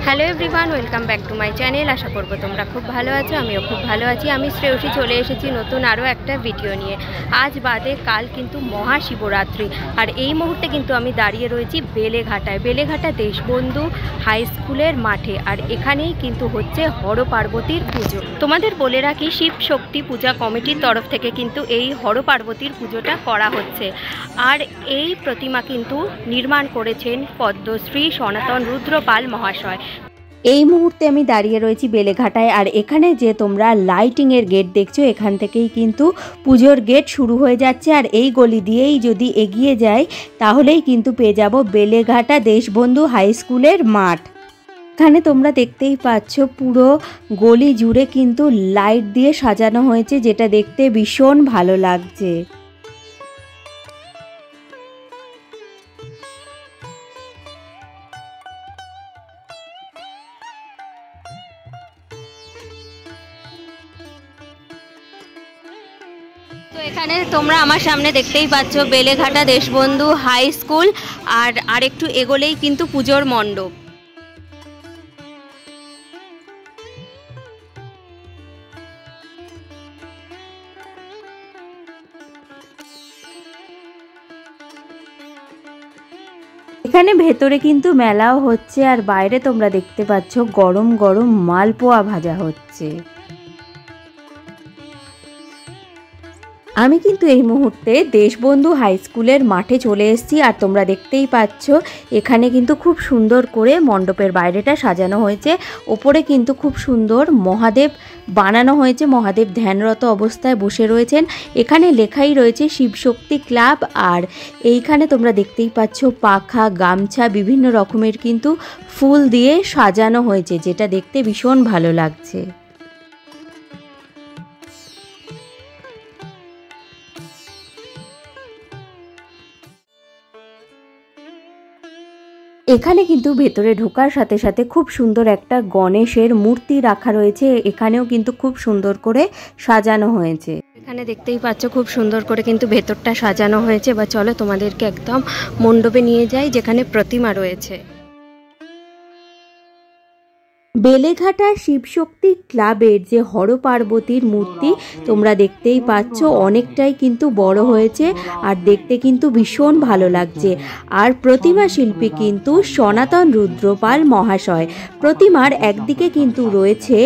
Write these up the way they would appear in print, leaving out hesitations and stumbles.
Hello everyone, welcome back to my channel. আশা করব তোমরা খুব ভালো আছো, আমিও খুব ভালো আছি। আমি শ্রেয়সী চলে এসেছি নতুন আরও একটা ভিডিও নিয়ে। আজ বাদে কাল কিন্তু মহাশিবরাত্রি, আর এই মুহূর্তে কিন্তু আমি দাঁড়িয়ে রয়েছি বেলেঘাটায়। বেলেঘাটা দেশবন্ধু হাই স্কুলের মাঠে, আর এখানেই কিন্তু হচ্ছে হর পার্বতীর পুজো। তোমাদের বলে রাখি, শিব শক্তি পূজা কমিটির তরফ থেকে কিন্তু এই হর পার্বতীর পুজোটা করা হচ্ছে। আর এই প্রতিমা কিন্তু নির্মাণ করেছেন পদ্মশ্রী সনাতন রুদ্রপাল মহাশয়। এই মুহূর্তে আমি দাঁড়িয়ে রয়েছি বেলেঘাটায়, আর এখানে যে তোমরা লাইটিংয়ের গেট দেখছো, এখান থেকেই কিন্তু পুজোর গেট শুরু হয়ে যাচ্ছে। আর এই গলি দিয়েই যদি এগিয়ে যাই তাহলেই কিন্তু পেয়ে যাব বেলেঘাটা দেশবন্ধু হাই স্কুলের মাঠ। এখানে তোমরা দেখতেই পাচ্ছ পুরো গলি জুড়ে কিন্তু লাইট দিয়ে সাজানো হয়েছে, যেটা দেখতে ভীষণ ভালো লাগছে। তো এখানে তোমরা আমার সামনে দেখতেই পাচ্ছ বেলেঘাটা দেশবন্ধু হাই স্কুল, আর আরেকটু এগোলেই কিন্তু পুজোর মণ্ডপ। এখানে ভেতরে কিন্তু মেলাও হচ্ছে, আর বাইরে তোমরা দেখতে পাচ্ছ গরম গরম মালপোয়া ভাজা হচ্ছে। আমি কিন্তু এই মুহূর্তে দেশবন্ধু হাই স্কুলের মাঠে চলে এসেছি, আর তোমরা দেখতেই পাচ্ছ এখানে কিন্তু খুব সুন্দর করে মণ্ডপের বাইরেটা সাজানো হয়েছে। ওপরে কিন্তু খুব সুন্দর মহাদেব বানানো হয়েছে, মহাদেব ধ্যানরত অবস্থায় বসে রয়েছেন। এখানে লেখাই রয়েছে শিবশক্তি ক্লাব, আর এইখানে তোমরা দেখতেই পাচ্ছ পাখা, গামছা, বিভিন্ন রকমের কিন্তু ফুল দিয়ে সাজানো হয়েছে, যেটা দেখতে ভীষণ ভালো লাগছে। এখানে কিন্তু ভেতরে ঢোকার সাথে সাথে খুব সুন্দর একটা গণেশের মূর্তি রাখা রয়েছে, এখানেও কিন্তু খুব সুন্দর করে সাজানো হয়েছে। এখানে দেখতেই পাচ্ছ খুব সুন্দর করে কিন্তু ভেতরটা সাজানো হয়েছে। বা চলো তোমাদেরকে একদম মণ্ডপে নিয়ে যাই, যেখানে প্রতিমা রয়েছে। বেলেঘাটা শিবশক্তি ক্লাবের যে হর পার্বতীর মূর্তি তোমরা দেখতেই পাচ্ছ, অনেকটাই কিন্তু বড় হয়েছে, আর দেখতে কিন্তু ভীষণ ভালো লাগছে। আর প্রতিমা শিল্পী কিন্তু সনাতন রুদ্রপাল মহাশয়। প্রতিমার একদিকে কিন্তু রয়েছে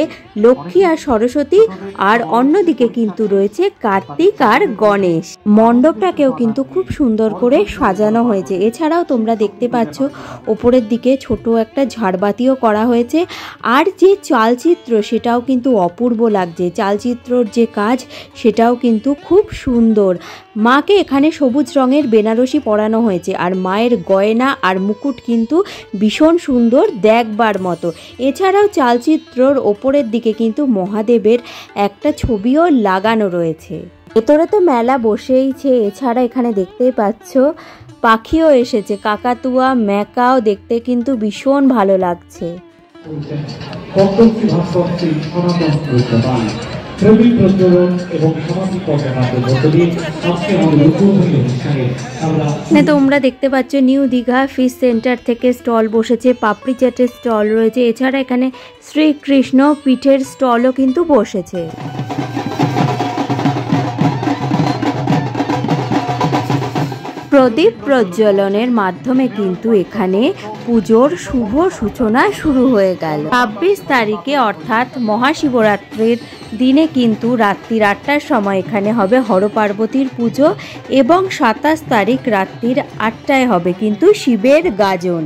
লক্ষ্মী আর সরস্বতী, আর অন্যদিকে কিন্তু রয়েছে কার্তিক আর গণেশ। মণ্ডপটাকেও কিন্তু খুব সুন্দর করে সাজানো হয়েছে। এছাড়াও তোমরা দেখতে পাচ্ছ ওপরের দিকে ছোট একটা ঝাড়বাতিও করা হয়েছে। আর যে চালচিত্র সেটাও কিন্তু অপূর্ব লাগছে, চালচিত্রর যে কাজ সেটাও কিন্তু খুব সুন্দর। মাকে এখানে সবুজ রঙের বেনারসি পরানো হয়েছে, আর মায়ের গয়না আর মুকুট কিন্তু ভীষণ সুন্দর দেখবার মতো। এছাড়াও চালচিত্রর ওপরের দিকে কিন্তু মহাদেবের একটা ছবিও লাগানো রয়েছে। ভেতরে তো মেলা বসেইছে, এছাড়া এখানে দেখতেই পাচ্ছ পাখিও এসেছে, কাকাতুয়া, ম্যাকাও, দেখতে কিন্তু ভীষণ ভালো লাগছে। তোমরা দেখতে পাচ্ছ নিউ দীঘা ফিশ সেন্টার থেকে স্টল বসেছে, পাপড়ি চাটের স্টল রয়েছে। এছাড়া এখানে শ্রীকৃষ্ণ পিঠের স্টলও কিন্তু বসেছে। প্রদীপ প্রজ্বলনের মাধ্যমে কিন্তু এখানে পুজোর শুভ সূচনা শুরু হয়ে গেল। ২৬ তারিখে অর্থাৎ মহাশিবরাত্রির দিনে কিন্তু রাত্রির ৮টার সময় এখানে হবে হর পার্বতীর পুজো, এবং ২৭ তারিখ রাত্রির ৮টায় হবে কিন্তু শিবের গাজন।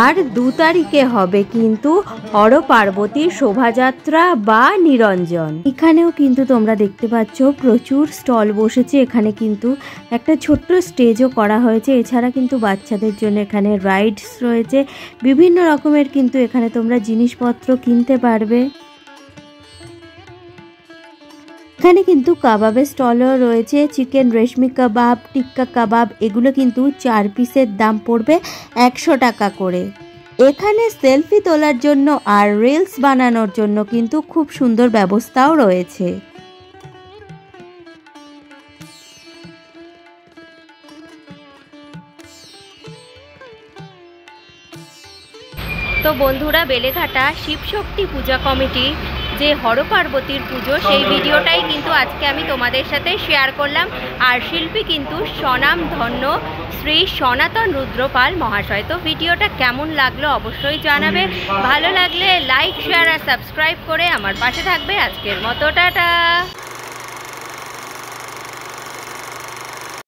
আর ২ তারিখে হবে কিন্তু হর পার্বতীর শোভাযাত্রা বা নিরঞ্জন। এখানেও কিন্তু তোমরা দেখতে পাচ্ছ প্রচুর স্টল বসেছে, এখানে কিন্তু একটা ছোট্ট স্টেজও করা হয়েছে। এছাড়া কিন্তু বাচ্চাদের জন্য এখানে রাইডস রয়েছে, বিভিন্ন রকমের কিন্তু এখানে তোমরা জিনিসপত্র কিনতে পারবে। এখানে কিন্তু কাবাবের স্টলও রয়েছে, চিকেন রেশমি কাবাব, টিক্কা কাবাব, এগুলো কিন্তু ৪ পিসের দাম পড়বে ১০০ টাকা করে। এখানে সেলফি তোলার জন্য আর রিলস বানানোর জন্য কিন্তু খুব সুন্দর ব্যবস্থাও রয়েছে। তো বন্ধুরা, বেলেঘাটা শিবশক্তি পূজা কমিটি যে হরপার্বতীর পুজো, সেই ভিডিওটাই কিন্তু আজকে আমি তোমাদের সাথে শেয়ার করলাম। আর শিল্পী কিন্তু স্বনামধন্য শ্রী সনাতন রুদ্রপাল মহাশয়। তো ভিডিওটা কেমন লাগলো অবশ্যই জানাবে। ভালো লাগলে লাইক, শেয়ার আর সাবস্ক্রাইব করে আমার পাশে থাকবে। আজকের মতো টাটা।